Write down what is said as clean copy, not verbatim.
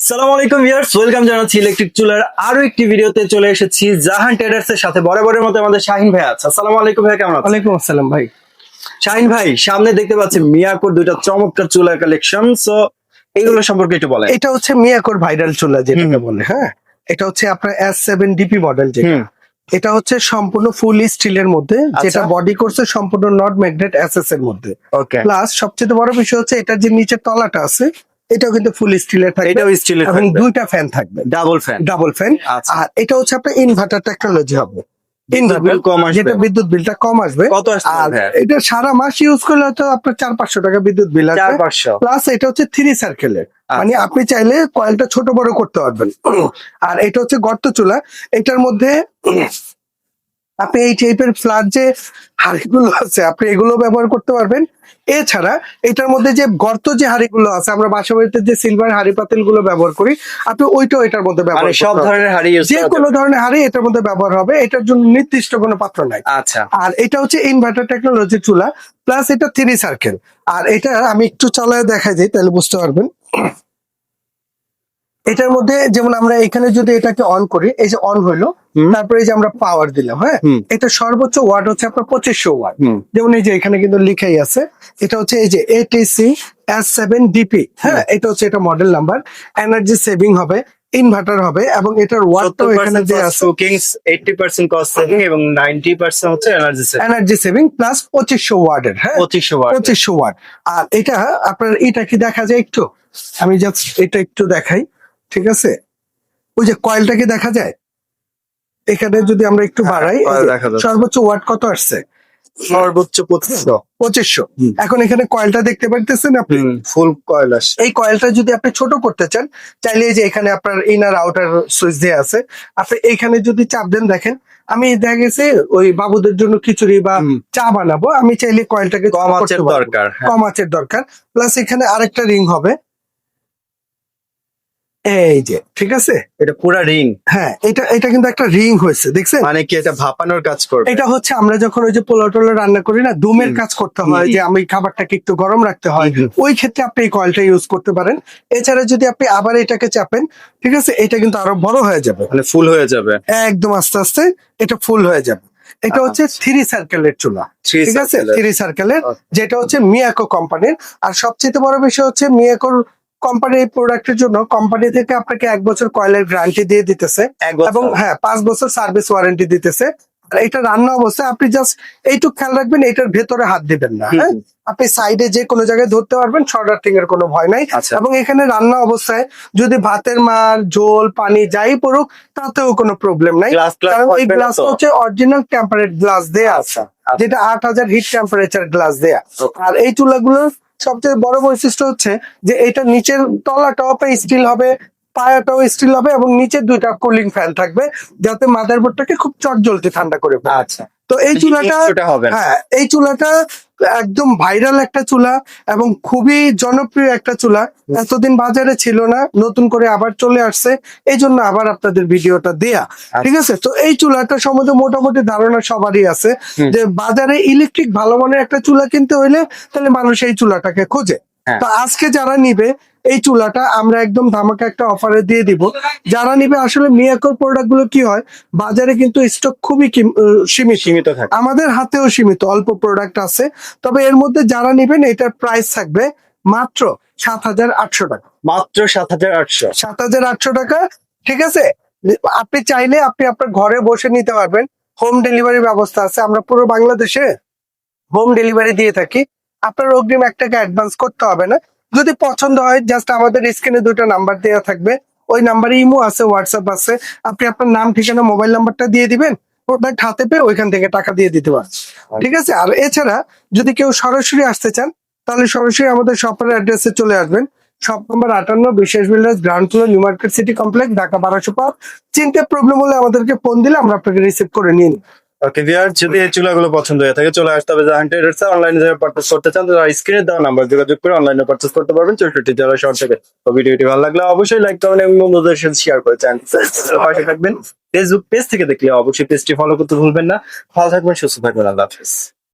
সালাম আলাইকুম viewers, welcome জানাচ্ছি ইলেকট্রিক চুলার আরো একটি ভিডিওতে চলে এসেছি জাহান ট্রেডার্স এর সাথে। বরাবরের মতো আমাদের শাহিন ভাই আছে। আসসালামু আলাইকুম ভাই, কেমন আছেন? ওয়ালাইকুম আসসালাম ভাই। শাহিন ভাই, সামনে দেখতে পাচ্ছি মিয়াকোর দুইটা চমৎকার চুলার কালেকশন, সো এইগুলো সম্পর্কে একটু বলেন। এটা হচ্ছে মিয়াকোর ভাইরাল চুলা যেটাকে বলে, হ্যাঁ। এটা হচ্ছে আপনার S7 DP মডেল যেটা। এটা হচ্ছে সম্পূর্ণ ফুল স্টিলের মধ্যে, যেটা বডি করছে সম্পূর্ণ নট ম্যাগনেট SS এর মধ্যে। ওকে। প্লাস সবচেয়ে বড় বিষয় হচ্ছে এটার যে নিচের তলাটা আছে এটাও কিন্তু ফুল স্টিলের থাকবে। এটাও স্টিলের এবং থাকবে। দুইটা ফ্যান থাকবে, ডাবল ফ্যান। আচ্ছা। আর এটা হচ্ছে আপনার ইনভার্টার টেকনোলজি হবে। বিল কম আসবে। যেটা বিদ্যুৎ বিলটা কম আসবে। কত আসবে? আর এটা সারা মাস ইউজ করলে হয়তো আপনার 400-500 টাকা বিদ্যুৎ বিল আসবে। 400। প্লাস এটা হচ্ছে 3 সার্কেলের, মানে আপনি চাইলে কয়েলটা ছোট বড় করতে পারবেন। আর এটা হচ্ছে গর্ত চুলা। এটার মধ্যে আপনি এই টাইপের ফ্ল্যাট যে হাঁড়িগুলো আছে আপনি এগুলো ব্যবহার করতে পারবেন। এছাড়া এটার মধ্যে যে গর্ত যে হাঁড়িগুলো আছে, আমরা বাসা বাড়িতে যে সিলভার হাঁড়ি পাতিল গুলো ব্যবহার করি, আপনি ওইটাও এটার মধ্যে ব্যবহার করতে সব পারবেন। ধরনের হাঁড়ি ইউজ যে কোনো ধরনের হাঁড়ি এটার মধ্যে ব্যবহার হবে, এটার জন্য নির্দিষ্ট কোনো পাত্র নাই। আচ্ছা। আর এটা হচ্ছে ইনভার্টার টেকনোলজি চুলা, প্লাস এটা 3 সার্কেল। আর এটা আমি একটু চালায় দেখাই দিই, তাহলে বুঝতে পারবেন। এটার মধ্যে যেমন আমরা এখানে যদি এটাকে অন করি, এই যে অন হইলো, তারপরে এই যে আমরা পাওয়ার দিলাম, হ্যাঁ। এটা সর্বোচ্চ ওয়াট হচ্ছে আপনার 2500 ওয়াট। যেমন এই যে এখানে কিন্তু লিখাই আছে, এটা হচ্ছে এই যে ATC S7DP, হ্যাঁ। এটা হচ্ছে এটা মডেল নাম্বার। এনার্জি সেভিং হবে, ইনভার্টার হবে, এবং এটার ওয়াটটাও এখানে দেয়া আছে। 80% কস্ট সেভিং এবং 90% হচ্ছে এনার্জি সেভিং প্লাস 2500 ওয়াটের, হ্যাঁ। 2500 ওয়াট। আর এটা আপনার এটা কি দেখা যায় একটু, আমি জাস্ট এটা একটু দেখাই, ঠিক আছে। ওই যে কয়েলটাকে দেখা যায়, এখানে যদি আমরা একটু বাড়াই, সর্বোচ্চ ওয়াট কত আসছে? সর্বোচ্চ 2500। এখন এখানে কয়েলটা দেখতে পারতেছেন আপনি, ফুল কয়েল আসে। এই কয়েলটা যদি আপনি ছোট করতে চান, চাইলে এই যে এখানে আপনার ইনার আউটার সুইচ দেওয়া আছে, আপনি এইখানে যদি চাপ দেন, দেখেন আমি দেখা গেছে ওই বাবুদের জন্য খিচুড়ি বা চা বানাবো, আমি চাইলে কয়েলটাকে কম আঁচের দরকার, কম আঁচের দরকার। প্লাস এখানে আরেকটা রিং হবে, এই যে, ঠিক আছে। এটা পুরা রিং, হ্যাঁ। এটা কিন্তু একটা রিং হয়েছে, দেখছেন? মানে কি এটা ভাপানোর কাজ করবে? এটা হচ্ছে আমরা যখন ওই যে পোলাও টোলাও রান্না করি না, দুমের কাজ করতে হয়, যে আমি খাবারটাকে একটু গরম রাখতে হয়, ওই ক্ষেত্রে আপনি এই কয়েলটা ইউজ করতে পারেন। এছাড়া যদি আপনি আবার এটাকে চাপেন, ঠিক আছে, এটা কিন্তু আরো বড় হয়ে যাবে, মানে ফুল হয়ে যাবে একদম আস্তে আস্তে এটা ফুল হয়ে যাবে। এটা হচ্ছে 3 সার্কেলের চুলা, ঠিক আছে, 3 সার্কেলের, যেটা হচ্ছে মিয়াকো কোম্পানির। আর সবচেয়ে বড় বিষয় হচ্ছে মিয়াকোর কোম্পানির এই প্রোডাক্টের জন্য কোম্পানি থেকে আপনাকে 1 বছর কয়েলের গ্যারান্টি দিয়ে দিতেছে, এবং হ্যাঁ 5 বছর সার্ভিস ওয়ারেন্টি দিতেছে। আর এটা রান্না অবস্থায় আপনি জাস্ট এইটুকু খেয়াল রাখবেন, এটার ভেতরে হাত দিবেন না, হ্যাঁ। আপনি সাইডে যে কোনো জায়গায় ধরতে পারবেন, শর্টার্টিং এর কোনো ভয় নাই। এবং এখানে রান্না অবস্থায় যদি ভাতের মার, ঝোল, পানি যাই পড়ুক, তাতেও কোনো প্রবলেম নাই, কারণ এই গ্লাস হচ্ছে অরিজিনাল টেম্পারেট গ্লাস দেয়া আছে, যেটা 8000 হিট টেম্পারেচার গ্লাস দেয়া। আর এই চুলাগুলোর সবচেয়ে বড় বৈশিষ্ট্য হচ্ছে যে এটা নিচের তলাটাও স্টিল হবে, পায়াটাও স্টিল হবে, এবং নিচে 2টা কুলিং ফ্যান থাকবে, যাতে মাদারবোর্ডটাকে খুব চটজলদি ঠান্ডা করে ফেলে। আচ্ছা। তো এই চুলাটা, হ্যাঁ, এই চুলাটা একদম ভাইরাল একটা চুলা এবং খুবই জনপ্রিয় একটা চুলা। এতদিন বাজারে ছিল না, নতুন করে আবার চলে আসছে, এই জন্য আবার আপনাদের ভিডিওটা দেয়া, ঠিক আছে। তো এই চুলাটা সম্বন্ধে মোটামুটি ধারণা সবারই আছে, যে বাজারে ইলেকট্রিক ভালো মানের একটা চুলা কিনতে হইলে তাহলে মানুষ এই চুলাটাকে খোঁজে। তো আজকে যারা নিবে এই চুলাটা আমরা একদম ধামাকা একটা অফারে দিয়ে দিব। যারা নিবে, আসলে মিয়াকোর প্রোডাক্ট গুলো কি হয়, বাজারে কিন্তু স্টক খুবই সীমিত থাকে, আমাদের হাতেও সীমিত, অল্প প্রোডাক্ট আছে। তবে এর মধ্যে যারা নিবেন, এটার প্রাইস থাকবে মাত্র 7800 টাকা। মাত্র 7800 টাকা, ঠিক আছে। আপনি চাইলে আপনি আপনার ঘরে বসে নিতে পারবেন, হোম ডেলিভারি ব্যবস্থা আছে, আমরা পুরো বাংলাদেশে হোম ডেলিভারি দিয়ে থাকি। আপনার অগ্রিম 1 টাকা অ্যাডভান্স করতে হবে না। যদি পছন্দ হয়, জাস্ট আমাদের স্ক্রিনে 2টা নাম্বার দেওয়া থাকবে, ওই নাম্বারে ইমো আছে, হোয়াটসঅ্যাপ আছে, আপনি আপনার নাম, ঠিকানা, মোবাইল নাম্বারটা দিয়ে দিবেন, প্রোডাক্ট হাতে পেয়ে ওইখান থেকে টাকা দিয়ে দিতে পারেন, ঠিক আছে। আর এছাড়া যদি কেউ সরাসরি আসতে চান, তাহলে সরাসরি আমাদের শপের অ্যাড্রেসে চলে আসবেন। শপ নম্বর 58, বিশেষ builders, ground floor, new market city complex, Dhaka 1205। চিনতে প্রবলেম হলে আমাদেরকে ফোন দিলে আমরা আপনাকে রিসিভ করে নিন। ওকে ভিউয়ার, যদি এই চুলাগুলো পছন্দ হয়ে থাকে, চলে আসতে হবে জাহান ট্রেডার্স। অনলাইনে যারা পারচেজ করতে চান, তারা স্ক্রিনে দেওয়া নাম্বার যোগাযোগ করে অনলাইনে পারচেজ করতে পারবেন 64 জেলা শহর থেকে। তো ভিডিওটি ভালো লাগলে অবশ্যই লাইক করবেন এবং বন্ধুদের সাথে শেয়ার করে পাশে থাকবেন। ফেসবুক পেজ থেকে দেখলে অবশ্যই পেজটি ফলো করতে ভুলবেন না। ভালো থাকবেন, সুস্থ থাকবেন, আল্লাহ হাফেজ।